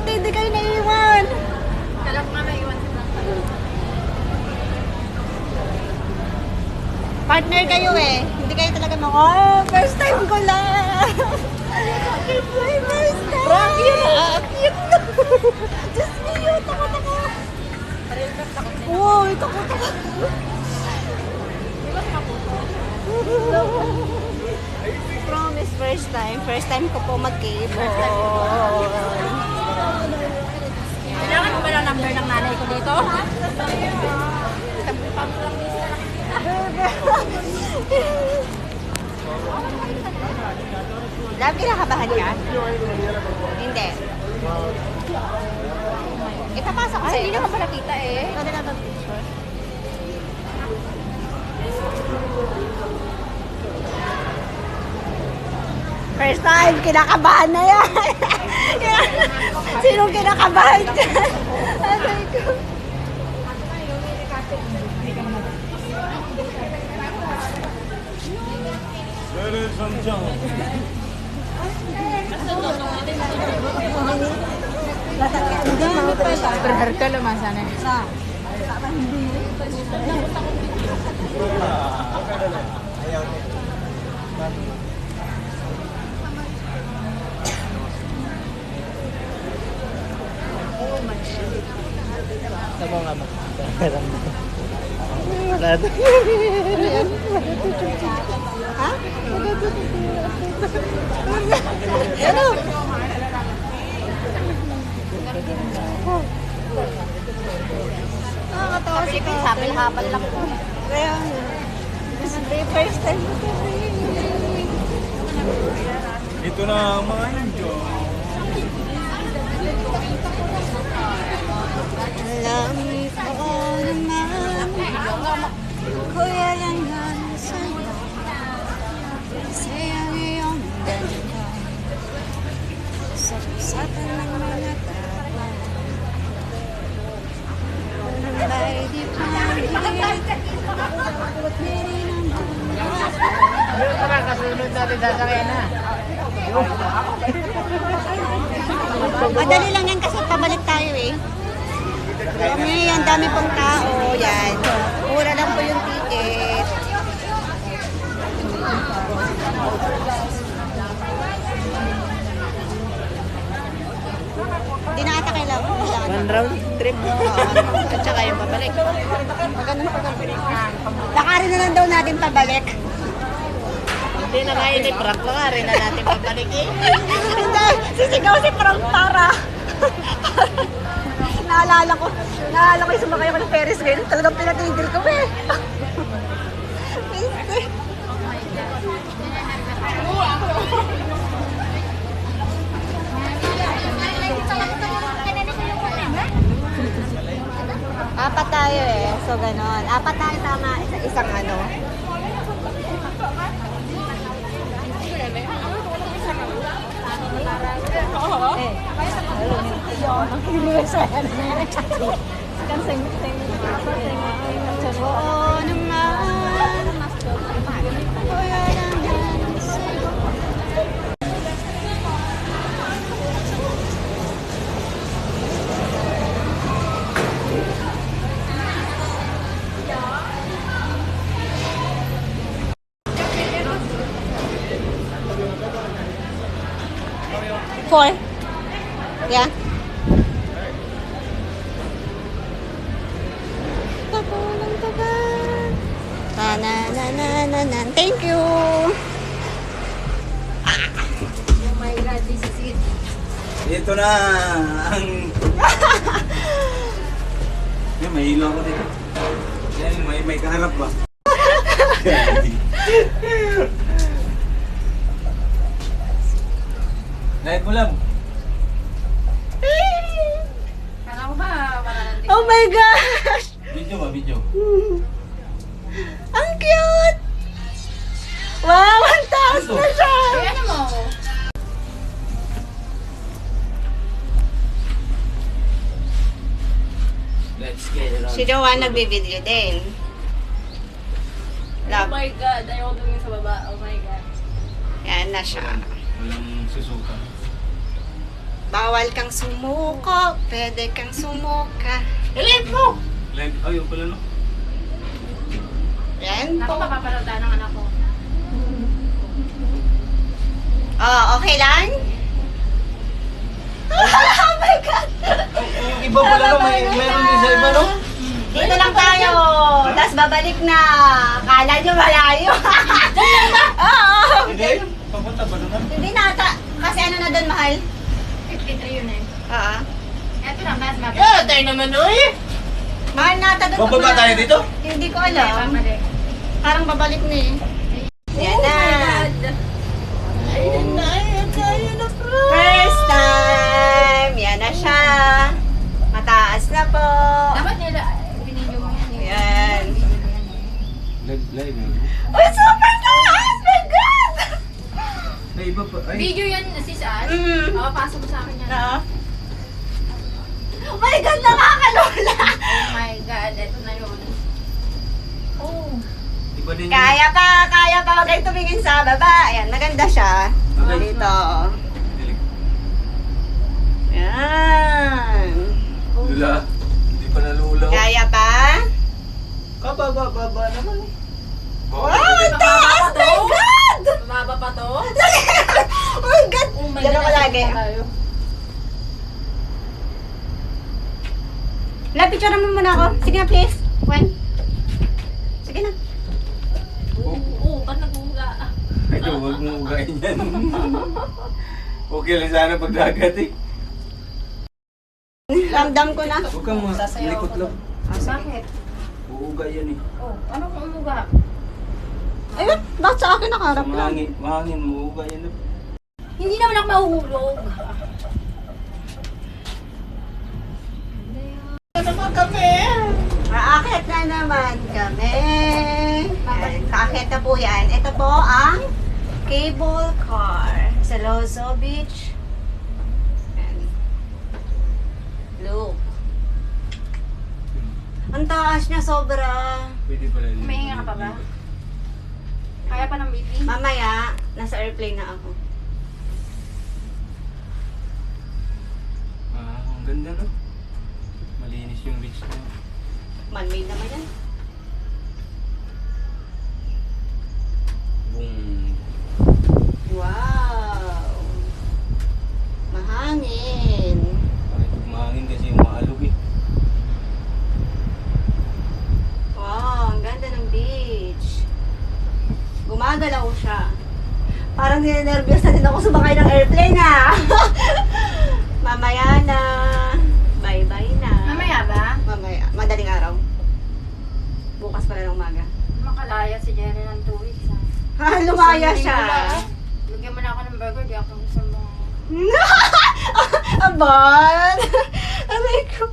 Buti hindi kayo naiwan. Kala ko nga naiwan sila. Partner kayo eh. Hindi kayo talaga oh, first time ko lang. My first time. Prank yun ah. Cute na. Diyos me, yun. Tako. Wow, tako. Promise, first time. First time ko po mag-cable. Kailangan mo ba ng number ng nanay ko dito? Love, kinakabahan ka? Hindi. Ipapasok ko Ay, sa'yo. hindi naman pala kita eh. Ikaw na lang mag-picture. First time, kinakabahan na yan. Sinong kinakabahan dyan? Aray ko. Ladies and gentlemen. Berharga lo masanya. Tama nga ba? Ha? Ano? Nakakatawa si Papa. Hapal-hapal lang po. Kaya nga. Hindi, first time ko to. Ito na ang mga inyo. Alam ko naman, kuya lang yan sa'yo. Kasi ang iyong ganda sa usapan ng mga tao. Nalay di pangit, hindi naman. Yung tara, kasunod natin sasakay na. Madali lang yan kasi pabalik tayo eh. Kami, ang dami pong tao. Yan. Mura lang po yung ticket. Hindi na ata kailangan. One round trip. At saka yung pabalik. Magandang pabalik. Lakarin na lang daw natin pabalik. Hindi na nga yun, prank lang nga rin na natin papalik eh. Hindi, sisigaw si Frank para. Naalala ko yung sumakay ako ng Ferris wheel. Talagang pinatigil ko eh. Apat tayo eh. So, ganon. Apat tayo tama. Isang ano. Oo naman. Kuya lang yan sa'yo. Four. Yeah. Thank you. Oh my God, this is it. Ito na ang... Yan, may ilaw ko dito. Yan, may kaharap ba? Light mo lang. Kala ko ba wala nang Oh my gosh! Video ba, video? Ang cute! Wow, 1,000 na siya! Kaya ano mo? Let's get it on. Si Joanne nagbe-video din. Oh Love. my God, ayaw ko tumingin sa baba. Oh my God. Yan na siya. Walang susuka. Bawal kang sumuko, pwede kang sumuka. Ilip mo! Live. Ay, yung pala no. Yan Naku, po. papapanood tayo ng anak ko. Oh, okay lang? Oh my God! Yung iba pala no, meron din sa iba no. Dito lang tayo. Tapos babalik na. Kala nyo malayo. Oo. Hindi. Papunta ba doon? Hindi nata. Kasi ano na doon, mahal? 53 yun eh. Oo. Eto lang, mas mabalik. Yeah, tayo naman uy! Mahal nata doon. Bababa tayo dito? Hindi ko Hindi, alam. babalik. Parang babalik na eh. Yan na. Ayun na, Frank! First time. Yan na siya. Mataas na po. Dapat nila, binidyo mo yan eh. Yan. Live. Oh, super taas! My God! May iba pa. Ay. Video yan, sis Ann. Mm. Papasok mo sa akin yan. Oo. Oh my God, nakakalola! Oh my God, eto na yun. Oh. Iba din yun. Kaya pa. Huwag kayong tumingin sa baba. Ayan, maganda siya. Okay. Dito. Dilig. Yan. Lula. Hindi pa nalula. Kaya pa? Kababa naman eh. Wow, ang taas! My God! Bumaba pa to? Oh my God! Oh my Diyan God, ako lagi. tayo. La, picture mo muna ako. Sige na, please. When? Sige na. Oo, ba't nag-uula? Ay, huwag mo ugain yan. Okay lang sana pag dagat eh. Ramdam ko na. Huwag kang malikot lang. Bakit? Uuga yan eh. Oh, ano kung umuga? Ayun, bakit sa akin nakaharap lang? Mahangin, uuga yan. Hindi naman ako mahuhulog. Naman kami! Aakit na naman kami. Ayan, kaakit na po yan. Ito po ang cable car sa Lozo Beach. Ayan. Look. Ang taas niya sobra. Pwede pala. Mahinga ka pa ba? Kaya pa ng baby? Mamaya, nasa airplane na ako. Ang ganda no? Malinis yung beach na. Man-made naman yan. Boom. Wow! Mahangin. Kahit mahangin kasi maalog eh. Wow, ang ganda ng beach. Gumagalaw siya. Parang ninenervyos na din ako sumakay ng airplane ha. Mamaya na. Bye-bye na. Mamaya ba? Mamaya. Madaling araw. Bukas pala ng umaga. Makalaya si Jerry ng 2 weeks ha. Ha, lumaya siya. Lugyan mo na ako ng burger, di ako gusto mo. Aban! Aray ko.